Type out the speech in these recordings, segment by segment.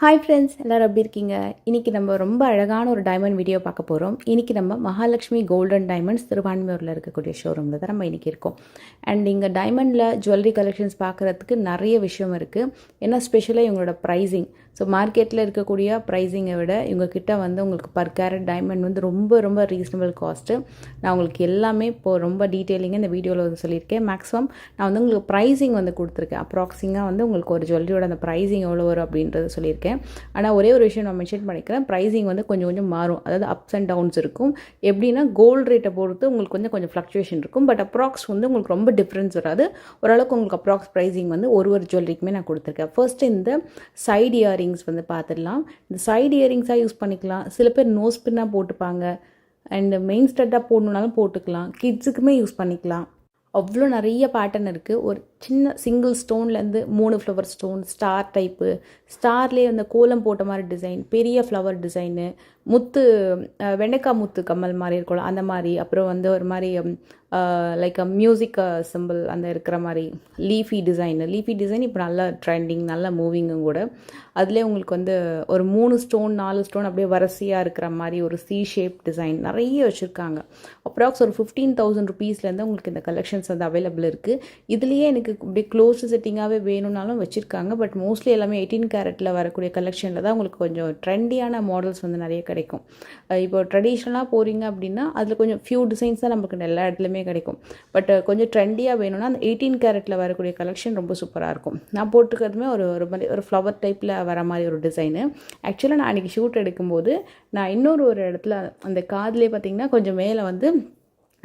Hi friends, எல்லோரும் எப்படி இருக்கீங்க? இன்றைக்கி நம்ம ரொம்ப அழகான ஒரு டைமண்ட் வீடியோ பார்க்க போகிறோம். இன்றைக்கி நம்ம மகாலட்சுமி கோல்டன் டைமண்ட்ஸ் திருவான்மையூரில் இருக்கக்கூடிய ஷோரூமில் தான் நம்ம இன்றைக்கி இருக்கோம். அண்ட் இங்கே டைமண்டில் ஜுவல்லரி கலெக்ஷன்ஸ் பார்க்குறதுக்கு நிறைய விஷயம் இருக்குது. ஏன்னா ஸ்பெஷலாக இவங்களோட ப்ரைஸிங், ஸோ மார்க்கெட்டில் இருக்கக்கூடிய ப்ரைஸிங்கை விட இவங்கக்கிட்ட வந்து உங்களுக்கு பர் கேரட் டைமண்ட் வந்து ரொம்ப ரொம்ப ரீசனபிள் காஸ்ட்டு. நான் உங்களுக்கு எல்லாமே இப்போது ரொம்ப டீட்டெயிலிங்காக இந்த வீடியோவில் வந்து சொல்லியிருக்கேன். மேக்ஸிமம் நான் வந்து உங்களுக்கு ப்ரைஸிங் வந்து கொடுத்துருக்கேன். அப்ராக்சிங்காக வந்து உங்களுக்கு ஒரு ஜுவல்லரியோட அந்த ப்ரைஸிங் எவ்வளோ வரும் அப்படின்றத சொல்லியிருக்கேன். ஆனால் ஒரே ஒரு விஷயம் நான் மென்ஷன் பண்ணிக்கிறேன், ப்ரைஸிங் வந்து கொஞ்சம் கொஞ்சம் மாறும். அதாவது அப்ஸ் அண்ட் டவுன்ஸ் இருக்கும். எப்படின்னா கோல்டு ரேட்டை பொறுத்து உங்களுக்கு வந்து கொஞ்சம் ஃப்ளக்சுவேஷன் இருக்கும். பட் அப்ராக்ஸ் வந்து உங்களுக்கு ரொம்ப டிஃப்ரென்ஸ் வராது. ஓரளவுக்கு உங்களுக்கு அப்ராக்ஸ் ப்ரைஸிங் வந்து ஒரு ஜுவல்லரிக்குமே நான் கொடுத்துருக்கேன். ஃபர்ஸ்ட்டு இந்த சைடு இயரிங்ஸ் வந்து பார்த்துடலாம். இந்த சைடு இயரிங்ஸாக யூஸ் பண்ணிக்கலாம். சில பேர் நோஸ் பின்னாக போட்டுப்பாங்க. அண்ட் மெயின் ஸ்டட்டாக போடணுன்னாலும் போட்டுக்கலாம். கிட்ஸுக்குமே யூஸ் பண்ணிக்கலாம். அவ்வளோ நிறைய பேட்டர்ன் இருக்குது. ஒரு சின்ன சிங்கிள் ஸ்டோன்லேருந்து 3 ஃப்ளவர் ஸ்டோன், ஸ்டார் டைப்பு, ஸ்டார்லேயே அந்த கோலம் போட்ட மாதிரி டிசைன், பெரிய ஃப்ளவர் டிசைனு, முத்து வெண்டைக்காய் முத்து கம்மல் மாதிரி இருக்கும்ல அந்த மாதிரி, அப்புறம் வந்து ஒரு மாதிரி லைக் மியூசிக் சிம்பிள் அந்த இருக்கிற மாதிரி லீஃபி டிசைன் இப்போ நல்ல ட்ரெண்டிங், நல்ல மூவிங்கும் கூட. அதிலே உங்களுக்கு வந்து ஒரு 3 ஸ்டோன் 4 ஸ்டோன் அப்படியே வரிசையாக இருக்கிற மாதிரி ஒரு சி ஷேப் டிசைன் நிறைய வச்சுருக்காங்க. அப்ராக்ஸ் ஒரு 15,000 ருபீஸ்லேருந்து உங்களுக்கு இந்த கலெக்ஷன்ஸ் வந்து அவைலபிள் இருக்குது. இதுலேயே எனக்கு இப்படி க்ளோஸ் செட்டிங்காகவே வேணும்னாலும் வச்சுருக்காங்க. பட் மோஸ்ட்லி எல்லாமே 18 கேரட்டில் வரக்கூடிய கலெக்ஷனில் தான் உங்களுக்கு கொஞ்சம் ட்ரெண்டியான மாடல்ஸ் வந்து நிறைய கிடைக்கும். இப்போ ட்ரெடிஷ்னலாக போகிறீங்க அப்படின்னா அதில் கொஞ்சம் ஃபியூ டிசைன்ஸ் தான் நமக்கு எல்லா இடத்துலையுமே கிடைக்கும். பட் கொஞ்சம் ட்ரெண்டியாக வேணும்னா அந்த 18 கேரட்டில் வரக்கூடிய கலெக்ஷன் ரொம்ப சூப்பராக இருக்கும். நான் போட்டுக்கிறதுமே ஒரு ஃப்ளவர் டைப்பில் வர மாதிரி ஒரு டிசைனு. ஆக்சுவலாக நான் அன்றைக்கி ஷூட் எடுக்கும்போது நான் ஒரு இடத்துல அந்த காதுலேயே பார்த்திங்கன்னா கொஞ்சம் மேலே வந்து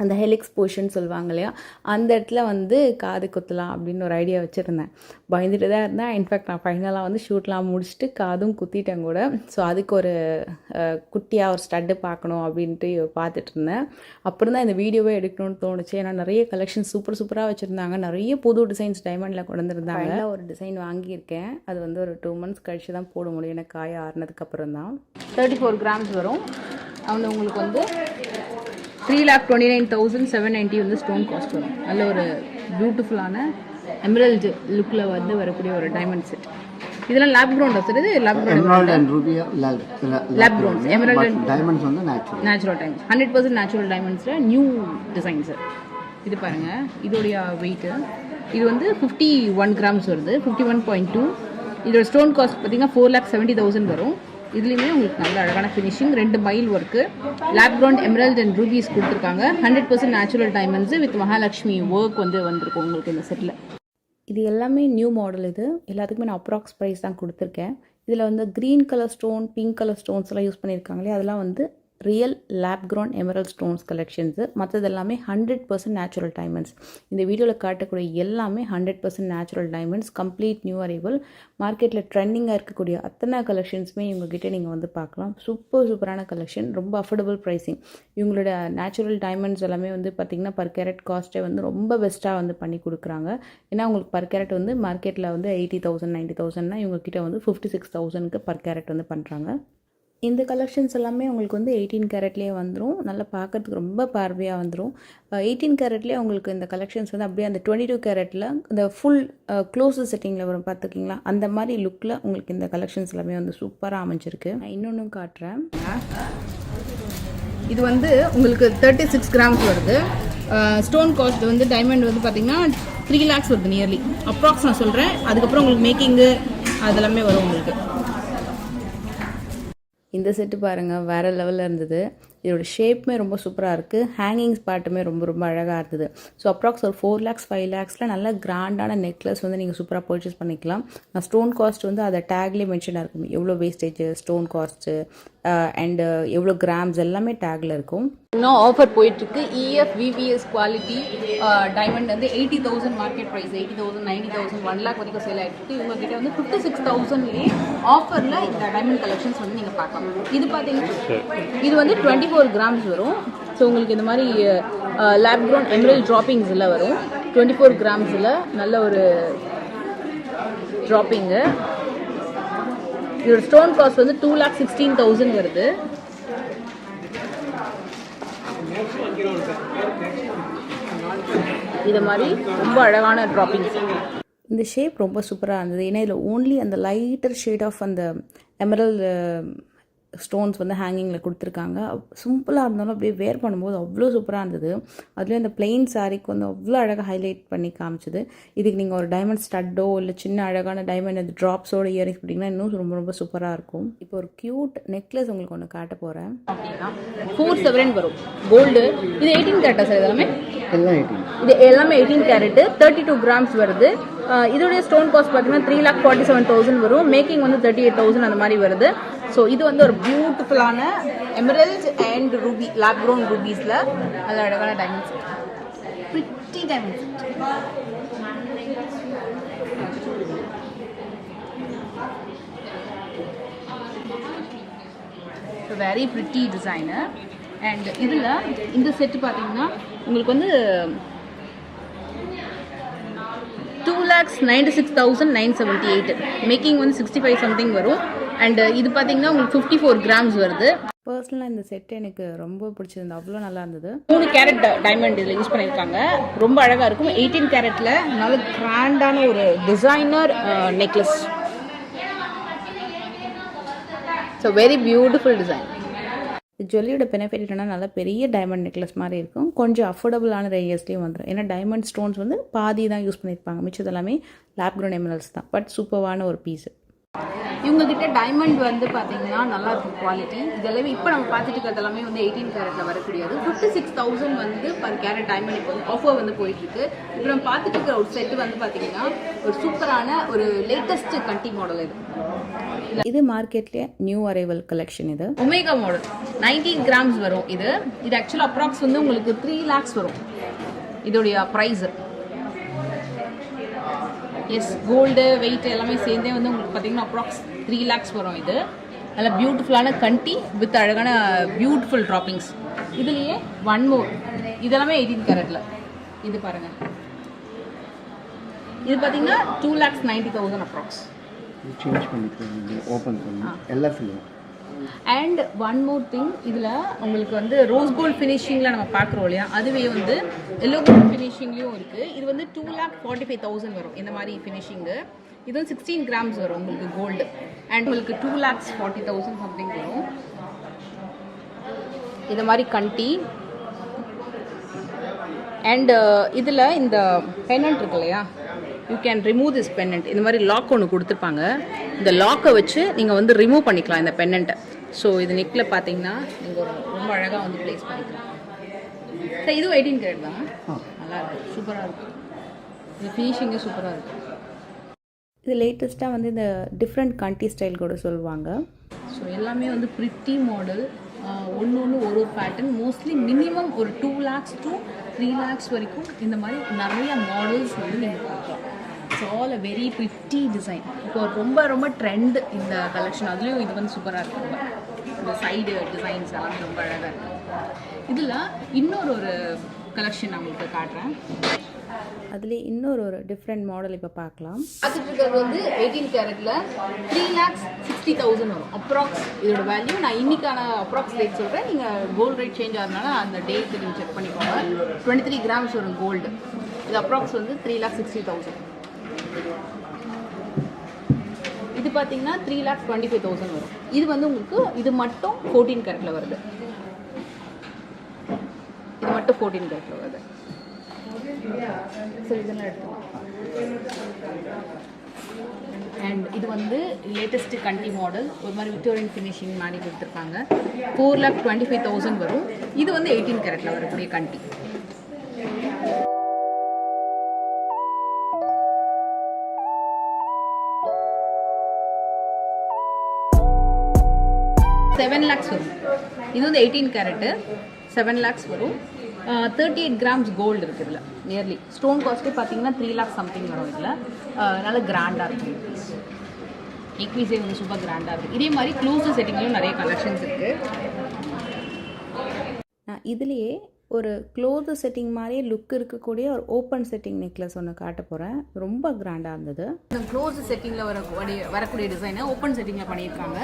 அந்த ஹெலிக்ஸ் போர்ஷன் சொல்லுவாங்க இல்லையா, அந்த இடத்துல வந்து காது குத்தலாம் அப்படின்னு ஒரு ஐடியா வச்சுருந்தேன். பயந்துட்டு தான் இருந்தேன். இன்ஃபேக்ட் நான் ஃபைனலாக வந்து ஷூட்லாம் முடிச்சுட்டு காதும் குத்திட்டேன் கூட. ஸோ அதுக்கு ஒரு குட்டியாக ஒரு ஸ்டட்டு பார்க்கணும் அப்படின்ட்டு பார்த்துட்டு இருந்தேன். அப்புறம் தான் இந்த வீடியோவே எடுக்கணும்னு தோணுச்சு. ஏன்னா நிறைய கலெக்ஷன் சூப்பராக வச்சுருந்தாங்க. நிறைய புது டிசைன்ஸ் டைமண்டில் கொண்டு வந்திருந்தாங்க. ஒரு டிசைன் வாங்கியிருக்கேன். அது வந்து ஒரு 2 months கழிச்சு தான் போட முடியும். எனக்கு காய ஆறுனதுக்கப்புறம் தான் 34 grams வரும். அவங்க உங்களுக்கு வந்து 3,29,790 வந்து ஸ்டோன் காஸ்ட் வரும். நல்ல ஒரு பியூட்டிஃபுல்லான எமரல்டு லுக்கில் வந்து வரக்கூடிய ஒரு டைமண்ட் செட். இதெல்லாம் லேப் க்ரௌண்ட் சார். இது லேப் க்ரௌண்ட் எமரல்ட் டைமண்ட்ஸ் வந்து நேச்சுரல் டைமண்ட்ஸ், 100% நேச்சுரல் டைமண்ட்ஸில் நியூ டிசைன் சார். இது பாருங்கள், இதோடைய வெயிட்டு இது வந்து 51 grams வருது, 51.2. இதோட ஸ்டோன் காஸ்ட் பார்த்தீங்கன்னா 4,70,000 வரும். இதுலேயுமே உங்களுக்கு நல்ல அழகான finishing, 2 mile work, lab grown emerald and rupees கொடுத்துருக்காங்க. 100% natural diamonds with Mahalakshmi work வந்து வந்திருக்கும் உங்களுக்கு இந்த செட்டில். இது எல்லாமே நியூ மாடல். இது எல்லாத்துக்குமே நான் அப்ராக்ஸ் ப்ரைஸ் தான் கொடுத்துருக்கேன். இதில் வந்து green colour stone, pink colour stones எல்லாம் யூஸ் பண்ணியிருக்காங்களே, அதெல்லாம் வந்து real lab grown emerald stones collections. மற்றது எல்லாமே 100% நேச்சுரல் டைமண்ட்ஸ். இந்த வீடியோவில் காட்டக்கூடிய எல்லாமே 100% natural diamonds, complete new arrival. மார்க்கெட்டில் ட்ரெண்டிங்காக இருக்கக்கூடிய அத்தனை கலெக்ஷன்ஸுமே இவங்ககிட்ட நீங்கள் வந்து பார்க்கலாம். சூப்பரான கலெக்ஷன், ரொம்ப அஃபோர்டபுள் ப்ரைஸிங். இவங்களோட நேச்சுரல் டைமண்ட்ஸ் எல்லாமே வந்து பார்த்திங்கன்னா பர் கேரட் காஸ்ட்டே வந்து ரொம்ப பெஸ்ட்டாக வந்து பண்ணி கொடுக்குறாங்க. ஏன்னா உங்களுக்கு பர் கேரட் வந்து மார்க்கெட்டில் வந்து 80,000 90,000னா இவங்ககிட்ட வந்து 56,000க்கு பர் கேரட் வந்து பண்ணுறாங்க. இந்த கலெக்ஷன்ஸ் எல்லாமே உங்களுக்கு வந்து 18 கேரட்லேயே வந்துடும். நல்லா பார்க்குறதுக்கு ரொம்ப பார்வையாக வந்துடும். 18 கேரட்லேயே உங்களுக்கு இந்த கலெக்ஷன்ஸ் வந்து அப்படியே அந்த 22 கேரட்டில் இந்த ஃபுல் க்ளோஸ் செட்டிங்கில் வரும் பார்த்துக்கிங்களா, அந்த மாதிரி லுக்கில் உங்களுக்கு இந்த கலெக்ஷன்ஸ் எல்லாமே வந்து சூப்பராக அமைஞ்சிருக்கு. நான் இன்னொன்றும் காட்டுறேன். இது வந்து உங்களுக்கு 36 grams வருது. ஸ்டோன் காஸ்ட் வந்து டைமண்ட் வந்து பார்த்திங்கன்னா 3 lakhs வருது நியர்லி. அப்ராக்ஸ் நான் சொல்கிறேன். அதுக்கப்புறம் உங்களுக்கு மேக்கிங்கு அதெல்லாமே வரும் உங்களுக்கு. இந்த செட்டு பாருங்கள், வேறு லெவலில் இருந்தது. இதோட ஷேப்புமே ரொம்ப சூப்பராக இருக்குது. ஹேங்கிங்ஸ் பார்ட்டுமே ரொம்ப அழகாக இருந்தது. ஸோ அப்ராக்ஸ் ஒரு 4 lakhs 5 lakhஸில் நல்ல கிராண்டான நெக்லஸ் வந்து நீங்கள் சூப்பராக பர்ச்சேஸ் பண்ணிக்கலாம். நான் ஸ்டோன் காஸ்ட் வந்து அதை டேக்லேயே மென்ஷனாக இருக்கும். எவ்வளோ வேஸ்டேஜ், ஸ்டோன் காஸ்ட்டு அண்டு எவ்வளோ கிராம்ஸ் எல்லாமே டேக்கில் இருக்கும். இன்னும் ஆஃபர் போயிட்டுருக்கு. EF VVS குவாலிட்டி டைமண்ட் வந்து 80,000 மார்க்கெட் ப்ரைஸ், 80,000 90,000 1 lakh வரைக்கும் சேல் ஆகிட்டு இவங்ககிட்ட வந்து 56,000லேயே ஆஃபரில் இந்த டைமண்ட் கலெக்ஷன்ஸ் வந்து நீங்கள் பார்க்கலாம். இது பார்த்தீங்கன்னா இது வந்து 24 grams வரும். ஸோ உங்களுக்கு இந்த மாதிரி லேப் க்ரௌண்ட் எமரல்ட் ட்ராப்பிங்ஸ் எல்லாம் வரும். 24 gramஸில் நல்ல ஒரு ட்ராப்பிங்கு. இதோட ஸ்டோன் காஸ்ட் வந்து 2,16,000 வருது. இது மாதிரி ரொம்ப அழகான ட்ராப்பிங்ஸ். இந்த ஷேப் ரொம்ப சூப்பராக இருந்தது. ஏன்னா இதில் ஓன்லி அந்த லைட்டர் ஷேட் ஆஃப் அந்த எமரல் ஸ்டோன்ஸ் வந்து ஹேங்கிங்கில் கொடுத்துருக்காங்க. சிம்பிளாக இருந்தாலும் அப்படியே வேர் பண்ணும்போது அவ்வளோ சூப்பராக இருந்தது. அதுலேயும் அந்த பிளெயின் சாரீக்கு வந்து அவ்வளோ அழகாக ஹைலைட் பண்ணி காமிச்சிது. இதுக்கு நீங்கள் ஒரு டைமண்ட் ஸ்டட்டோ இல்லை சின்ன அழகான டைமண்ட் அந்த ட்ராப்ஸோட இயரிங்ஸ் போட்டிங்கன்னா இன்னும் ரொம்ப ரொம்ப சூப்பராக இருக்கும். இப்போ ஒரு க்யூட் நெக்லஸ் உங்களுக்கு ஒன்று காட்ட போகிறேன். அப்படின்னா 4/7 வரும் கோல்டு. இது 18 கேரட்டா சார்? இதெல்லாமே இது எல்லாமே 18 கேரட்டு, 32 கிராம்ஸ் வருது. இதோடைய ஸ்டோன் காஸ்ட் பார்த்தீங்கன்னா 3,47,000 வரும். மேக்கிங் வந்து 38,000 அந்த மாதிரி வருது. ஸோ இது வந்து ஒரு பியூட்டிஃபுல்லான emeralds and Ruby lab grown ரூபீஸில் நல்ல அழகான diamonds, pretty diamonds. Very pretty designer. And இதில் இந்த செட்டு பார்த்தீங்கன்னா உங்களுக்கு வந்து 2,96,978, மேக்கிங் வந்து 65 சம்திங் வரும். அண்ட் இது பார்த்தீங்கன்னா உங்களுக்கு 54 கிராம்ஸ் வருது. பர்சனலாக இந்த செட் எனக்கு ரொம்ப பிடிச்சிருந்தது, அவ்வளோ நல்லா இருந்தது. 3 கேரட் டைமண்ட் இதில் யூஸ் பண்ணியிருக்காங்க, ரொம்ப அழகாக இருக்கும். 18 கேரட்டில் நல்ல கிராண்டான ஒரு designer necklace. So very beautiful design. ஜுவல்லியோட பெனிஃபிட் என்னன்னா நல்ல பெரிய டைமண்ட் நெக்லஸ் மாதிரி இருக்கும். கொஞ்சம் அஃபோர்டபுளான ரேஞ்சஸ்லேயும் வந்துடும். ஏன்னா டைமண்ட் ஸ்டோன்ஸ் வந்து பாதி தான் யூஸ் பண்ணியிருப்பாங்க, மிச்சது எல்லாமே லேப் க்ரோன் எமரல்ஸ் தான். பட் சூப்பரான ஒரு பீஸு. இவங்ககிட்ட டைமண்ட் வந்து பார்த்தீங்கன்னா நல்லா இருக்கும் குவாலிட்டி. இதெல்லாமே இப்போ நம்ம பார்த்துட்டு இருக்கிறது எல்லாமே வந்து 18 கேரட்டில் வரக்கூடியது. 56,000 வந்து பர் கேரட் டைமண்ட் இப்போ வந்து ஆஃபர் வந்து போயிட்டுருக்கு. இப்போ நம்ம பார்த்துட்டு இருக்கிற ஒரு செட்டு வந்து பார்த்தீங்கன்னா ஒரு சூப்பரான ஒரு லேட்டஸ்ட் கண்டி மாடல். இது மார்க்கெட்லேயே நியூ அரைவல் கலெக்ஷன். இது ஒமேகா மாடல் 19 கிராம்ஸ் வரும். இது ஆக்சுவலாக அப்ராக்ஸ் வந்து உங்களுக்கு 3 lakhs வரும் இதோடைய ப்ரைஸு. எஸ், கோல்டு வெயிட் எல்லாமே சேர்ந்தே வந்து உங்களுக்கு பார்த்தீங்கன்னா அப்ராக்ஸ் 3 lakhs வரும். இது நல்ல பியூட்டிஃபுல்லான கண்டி வித் அழகான பியூட்டிஃபுல் ட்ராப்பிங்ஸ். இதுலேயே 1 more, இதெல்லாமே 18 கேரட்டில். இது பாருங்கள், இது பார்த்தீங்கன்னா 2,90,000 அப்ராக்ஸ். சேஞ்ச் பண்ணிக்கலாம், ஓப்பன் பண்ணி எல்லாம் ஃபில்லும். அண்ட் 1 more திங், இதில் உங்களுக்கு வந்து ரோஸ் கோல்ட் ஃபினிஷிங்கில் நம்ம பார்க்குறோம் இல்லையா, அதுவே வந்து எல்லோ கோல்ட் ஃபினிஷிங்லேயும் இருக்குது. இது வந்து 2,45,000 வரும் இந்த மாதிரி ஃபினிஷிங்கு. இது வந்து 16 கிராம்ஸ் வரும் உங்களுக்கு கோல்டு. அண்ட் உங்களுக்கு 2,40,000 சம்திங் வரும். இது மாதிரி கண்டி. அண்ட் இதில் இந்த பெனண்ட் இருக்கு இல்லையா, யூ கேன் ரிமூவ் திஸ் பென்னண்ட். இந்த மாதிரி லாக் ஒன்று கொடுத்துருப்பாங்க. இந்த லாக்கை வச்சு நீங்கள் வந்து ரிமூவ் பண்ணிக்கலாம் இந்த பென்னண்ட்டை. ஸோ இது நெக்கில் பார்த்தீங்கன்னா நீங்கள் ரொம்ப அழகாக வந்து ப்ளேஸ் பண்ணிக்கலாம். சார் இதுவும் 18 கேரட் தான், நல்லா இருக்குது, சூப்பராக இருக்குது. இது ஃபினிஷிங்கே சூப்பராக இருக்குது. இது லேட்டஸ்ட்டாக வந்து இந்த டிஃப்ரெண்ட் கண்டி ஸ்டைல் கூட சொல்லுவாங்க. ஸோ எல்லாமே வந்து பிரிட்டி மாடல், ஒன்று ஒரு பேட்டர்ன். மோஸ்ட்லி மினிமம் ஒரு 2 lakhs to 3 lakhs வரைக்கும் இந்த மாதிரி நிறைய மாடல்ஸ் வந்து நீங்கள் பார்க்கலாம். It's all a very pretty design. இப்போ ரொம்ப ரொம்ப ட்ரெண்ட் இந்த கலெக்ஷன். அதுலேயும் இது வந்து சூப்பராக இருக்கும். இந்த சைடு டிசைன்ஸ் எல்லாமே ரொம்ப அழகாக இருக்குது. இதில் இன்னொரு கலெக்ஷன் நான் உங்களுக்கு காட்டுறேன். அதுலேயே இன்னொரு டிஃப்ரெண்ட் மாடல் இப்போ பார்க்கலாம். பார்த்துட்டு இருக்கிறது வந்து 18 கேரட்டில் 3,60,000 வரும் அப்ராக்ஸ். இதோட வேல்யூ நான் இன்னைக்கான அப்ராக்ஸ் ரேட் சொல்கிறேன். நீங்கள் கோல்டு ரேட் சேஞ்ச் ஆகிறதுனால அந்த டேட்டு நீங்கள் செக் பண்ணிக்கோங்க. 23 கிராம்ஸ் வரும் கோல்டு. இது அப்ராக்ஸ் வந்து 3,60,000. இது பார்த்தீங்கன்னா 3,25,000 வரும். இது வந்து உங்களுக்கு இது மட்டும் 14 கேரட்டில் வருது. இது மட்டும் 14 கேரட்டில் வருது. சரி, இதெல்லாம் எடுத்துக்கலாம். அண்ட் இது வந்து லேட்டஸ்ட் கண்டி மாடல், ஒரு மாதிரி விக்டோரியன் ஃபினிஷிங் மாதிரி கொடுத்துருக்காங்க. 4,25,000 வரும். இது வந்து 18 கேரட்டில் வரக்கூடிய கண்டி. $7 lakhs வரும். இது வந்து 18 கேரட்டு, 7 lakhs வரும். 38 கிராம்ஸ் கோல்டு இருக்குது இதில். நியர்லி ஸ்டோன் காஸ்ட்டே பார்த்தீங்கன்னா 3 lakhs சம்திங் வரும். இதில் நல்ல கிராண்டாக இருக்கும். நெக்பீஸே வந்து சூப்பர் கிராண்டாக இருக்குது. இதே மாதிரி க்ளோஸ் செட்டிங்லையும் நிறைய கலெக்ஷன்ஸ் இருக்குது. நான் இதுலேயே ஒரு க்ளோஸ் செட்டிங் மாதிரியே லுக் இருக்கக்கூடிய ஒரு ஓப்பன் செட்டிங் நெக்லஸ் ஒன்று காட்ட போகிறேன். ரொம்ப கிராண்டாக இருந்தது. இந்த க்ளோஸ் செட்டிங்கில் வரக்கூடிய டிசைனை ஓப்பன் செட்டிங்கில் பண்ணியிருக்காங்க.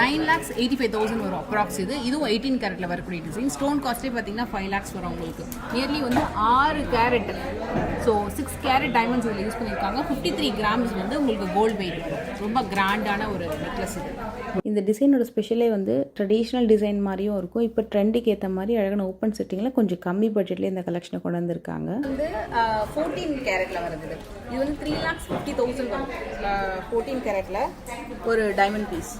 9,85,000 வரும் அப்ராக்ஸ். இதுவும் 18 கேரட்டில் வரக்கூடிய டிசைன். ஸ்டோன் காஸ்ட்டே பார்த்தீங்கன்னா 5 lakhs வரும் உங்களுக்கு. நியர்லி வந்து 6 கேரட், ஸோ 6 கேரட் டைமண்ட்ஸ் இதில் யூஸ் பண்ணியிருக்காங்க. 53 grams வந்து உங்களுக்கு கோல்டு வெயிட் வரும். ரொம்ப கிராண்டான ஒரு நெக்லஸ் இது. இந்த டிசைனோட ஸ்பெஷலே வந்து ட்ரெடிஷ்னல் டிசைன் மாதிரியும் இருக்கும். இப்போ ட்ரெண்டுக்கு ஏற்ற மாதிரி அழகான ஓப்பன் செட்டிங்கில் கொஞ்சம் கம்மி பட்ஜெட்லேயே இந்த கலெக்ஷனை கொண்டு வந்திருக்காங்க. வந்து 14 கேரட்டில் வருது. இது வந்து 3,50,000 வரும். 14 கேரட்டில் ஒரு டைமண்ட் பீஸ்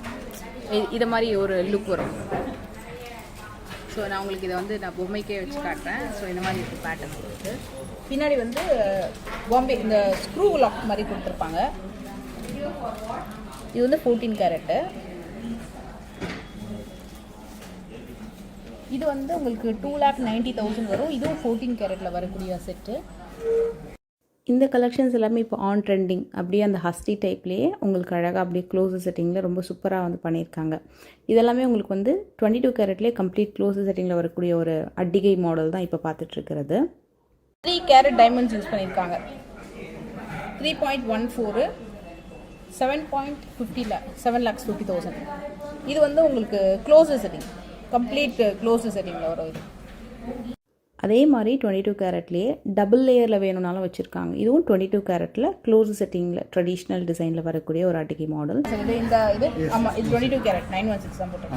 இதை மாதிரி ஒரு லுக் வரும். ஸோ நான் உங்களுக்கு இதை வந்து நான் பொம்மைக்கே வச்சு காட்டுறேன். ஸோ இந்த மாதிரி இருக்குது பேட்டர்ன் இருக்குது. பின்னாடி வந்து பாம்பே இந்த ஸ்க்ரூ லாக் மாதிரி கொடுத்துருப்பாங்க. இது வந்து 14 கேரட்டு. இது வந்து உங்களுக்கு 2,90,000 வரும். இதுவும் 14 கேரட்டில் வரக்கூடிய செட்டு. இந்த கலெக்ஷன்ஸ் எல்லாமே இப்போ ஆன் ட்ரெண்டிங். அப்படியே அந்த ஹஸ்டி டைப்லேயே உங்களுக்கு அழகாக அப்படியே க்ளோஸ் செட்டிங்கில் ரொம்ப சூப்பராக வந்து பண்ணியிருக்காங்க. இதெல்லாமே உங்களுக்கு வந்து 22 கேரட்லேயே கம்ப்ளீட் க்ளோஸ் செட்டிங்கில் வரக்கூடிய ஒரு அட்டிகை மாடல் தான் இப்போ பார்த்துட்ருக்கிறது. 3 கேரட் டைமண்ட்ஸ் யூஸ் பண்ணியிருக்காங்க. 3.14 7,50,000. இது வந்து உங்களுக்கு க்ளோஸ் செட்டிங், கம்ப்ளீட் க்ளோஸ் செட்டிங்கில் வரும். இது அதே மாதிரி 22 கேரட்லேயே டபுள் லேயரில் வேணும்னாலும் வச்சுருக்காங்க. இதுவும் 22 கேரட்டில் க்ளோஸ் செட்டிங்கில் ட்ரெடிஷ்னல் டிசைனில் வரக்கூடிய ஒரு அட்டிகை மாடல். இது ஆமாம், இது 22 கேரட் 916 தான் போட்டு.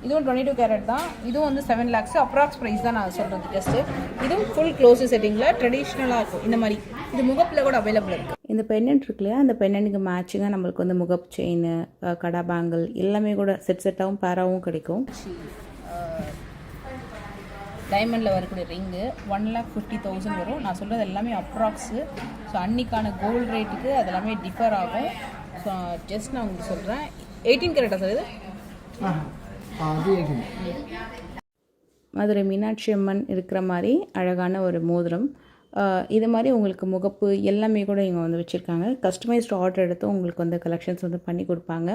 இதுவும் 22 கேரட் தான். இதுவும் வந்து 7 lakhs அப்ராக்ஸ் ப்ரைஸ் தான் நான் சொல்கிறது ஜஸ்ட்டு. இதுவும் ஃபுல் க்ளோஸ் செட்டிங்கில் ட்ரெடிஷ்னலாக இருக்கும். இந்த மாதிரி இது முகப்பில் கூட அவைலபிள் இருக்குது. இந்த பெண்ணன்ட் இருக்கு இல்லையா, அந்த பெண்ணனுக்கு மேட்சிங்காக நம்மளுக்கு வந்து முகப் செயின், கடா பேங்கிள் எல்லாமே கூட செட்டாகவும் பேராகவும் கிடைக்கும். டைமண்டில் வரக்கூடிய ரிங்கு 1,50,000 வரும். நான் சொல்கிறது எல்லாமே அப்ராக்ஸு. ஸோ அன்றைக்கான கோல்டு ரேட்டுக்கு அது எல்லாமே டிஃபர் ஆகும். ஸோ ஜஸ்ட் நான் உங்களுக்கு சொல்கிறேன். 18 கேரட்டா சார் இது? மதுரை மீனாட்சி அம்மன் இருக்கிற மாதிரி அழகான ஒரு மோதிரம். இது மாதிரி உங்களுக்கு முகப்பு எல்லாமே கூட இங்கே வந்து வச்சுருக்காங்க. கஸ்டமைஸ்டு ஆர்டர் எடுத்து உங்களுக்கு வந்து கலெக்ஷன்ஸ் வந்து பண்ணி கொடுப்பாங்க.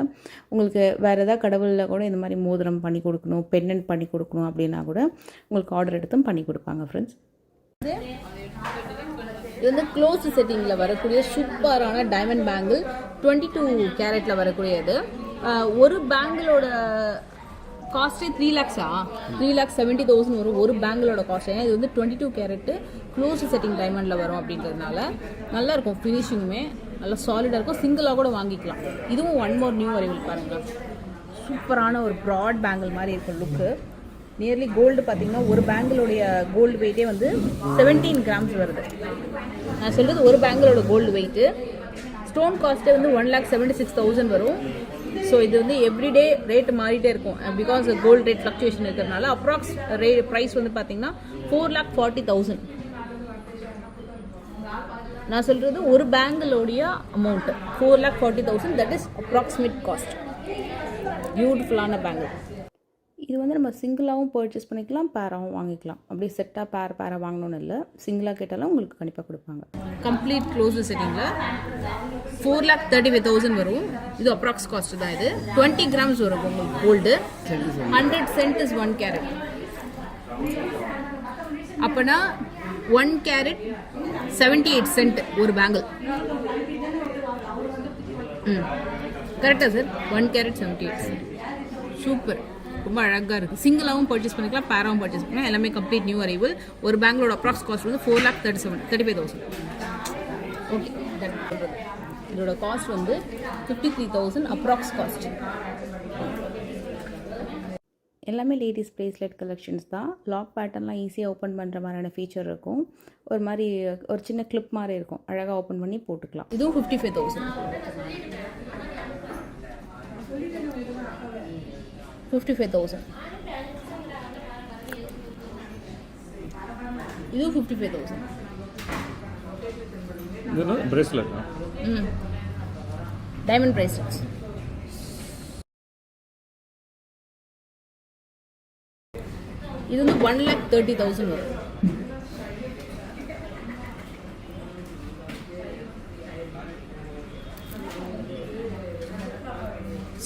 உங்களுக்கு வேறு ஏதாவது கடவுளில் கூட இந்த மாதிரி மோதிரம் பண்ணி கொடுக்கணும், பெண்ணன்ட் பண்ணி கொடுக்கணும் அப்படின்னா கூட உங்களுக்கு ஆர்டர் எடுத்தும் பண்ணி கொடுப்பாங்க ஃப்ரெண்ட்ஸ். இது வந்து க்ளோஸ் செட்டிங்கில் வரக்கூடிய சூப்பரான டைமண்ட் பேங்கிள் 22 கேரட்டில் வரக்கூடியது. ஒரு பேங்கிளோட காஸ்ட்டே 3 lakhs 3,70,000 வரும் ஒரு பேங்கிளோட காஸ்ட். ஏன்னா இது வந்து 22 கேரட்டு க்ளோஸ் செட்டிங் டைமண்டில் வரும் அப்படின்றதுனால நல்லாயிருக்கும். ஃபினிஷிங்குமே நல்லா சாலிடாக இருக்கும். சிங்கிளாக கூட வாங்கிக்கலாம். இதுவும் ஒன் மோர் நியூ அரைவல் பாருங்கள். சூப்பரான ஒரு ப்ராட் பேங்கிள் மாதிரி இருக்கும் லுக்கு. நியர்லி கோல்டு பார்த்திங்கன்னா ஒரு பேங்கிளோடைய கோல்டு வெயிட்டே வந்து 17 grams வருது. நான் சொல்கிறது ஒரு பேங்கிளோட கோல்டு வெயிட்டு. ஸ்டோன் காஸ்ட்டே வந்து 1,76,000 வரும். ஸோ இது வந்து எவ்ரிடே ரேட்டு மாறிட்டே இருக்கும். பிகாஸ் கோல்டு ரேட் ஃப்ளக்சுவேஷன் இருக்கிறதுனால அப்ராக்ஸ் ப்ரைஸ் வந்து பார்த்தீங்கன்னா 4,40,000. நான் சொல்கிறது ஒரு பேங்கிளோடைய amount 4,40,000. That is approximate cost. பியூட்டிஃபுல்லான பேங்கிள். இது வந்து நம்ம சிங்கிளாகவும் பர்ச்சேஸ் பண்ணிக்கலாம், பேராகவும் வாங்கிக்கலாம். அப்படியே செட்டாக பேராக வாங்கணும்னு இல்லை, சிங்கிளாக கேட்டாலும் உங்களுக்கு கண்டிப்பாக கொடுப்பாங்க. கம்ப்ளீட் க்ளோஸ் செட்டிங்கில் 4,35,000 வரும். இது அப்ராக்ஸ் காஸ்ட் தான். இது 20 grams வரும் உங்களுக்கு கோல்டு. 100 cent is 1 carrot. அப்போனா 1 கேரட் 78 cent ஒரு பேங்கிள். கரெக்டாக சார்? 1 carrot 78 cent. சூப்பர், ரொம்ப அழகாக இருக்குது. சிங்கிளாகவும் பர்ச்சேஸ் பண்ணிக்கலாம், பேராகவும் பர்ச்சேஸ் பண்ணிக்கலாம். எல்லாமே கம்ப்ளீட் நியூ அரைவல். ஒரு பேங்களோட அப்ராக்ஸ் காஸ்ட் வந்து 4,35,000. ஓகே, இதோட காஸ்ட் வந்து 53,000 அப்ராக்ஸ் காஸ்ட். எல்லாமே லேடிஸ் ப்ரேஸ்லெட் கலெக்ஷன்ஸ் தான். லாக் பேட்டர்ன்லாம் ஈஸியாக ஓப்பன் பண்ணுற மாதிரியான ஃபீச்சர் இருக்கும். ஒரு மாதிரி ஒரு சின்ன கிளிப் மாதிரி இருக்கும், அழகாக ஓப்பன் பண்ணி போட்டுக்கலாம். இதுவும் 55,000. 55,000. இதுவும் 55,000. இது பிரேஸ்லெட். Diamond bracelets. இது வந்து 1,30,000 வரும்.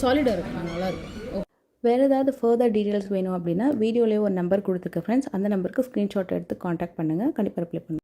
சாலிடாக இருக்கும், நல்லா இருக்கும். வேறு ஏதாவது ஃபர்தர் டீட்டெயில்ஸ் வேணும் அப்படின்னா வீடியோலேயே ஒரு நம்பர் கொடுத்துருக்கேன் ஃப்ரெண்ட்ஸ். அந்த நம்பருக்கு ஸ்க்ரீன்ஷாட் எடுத்து காண்டாக்ட் பண்ணுங்கள். கண்டிப்பாக ரிப்ளை பண்ணுங்கள்.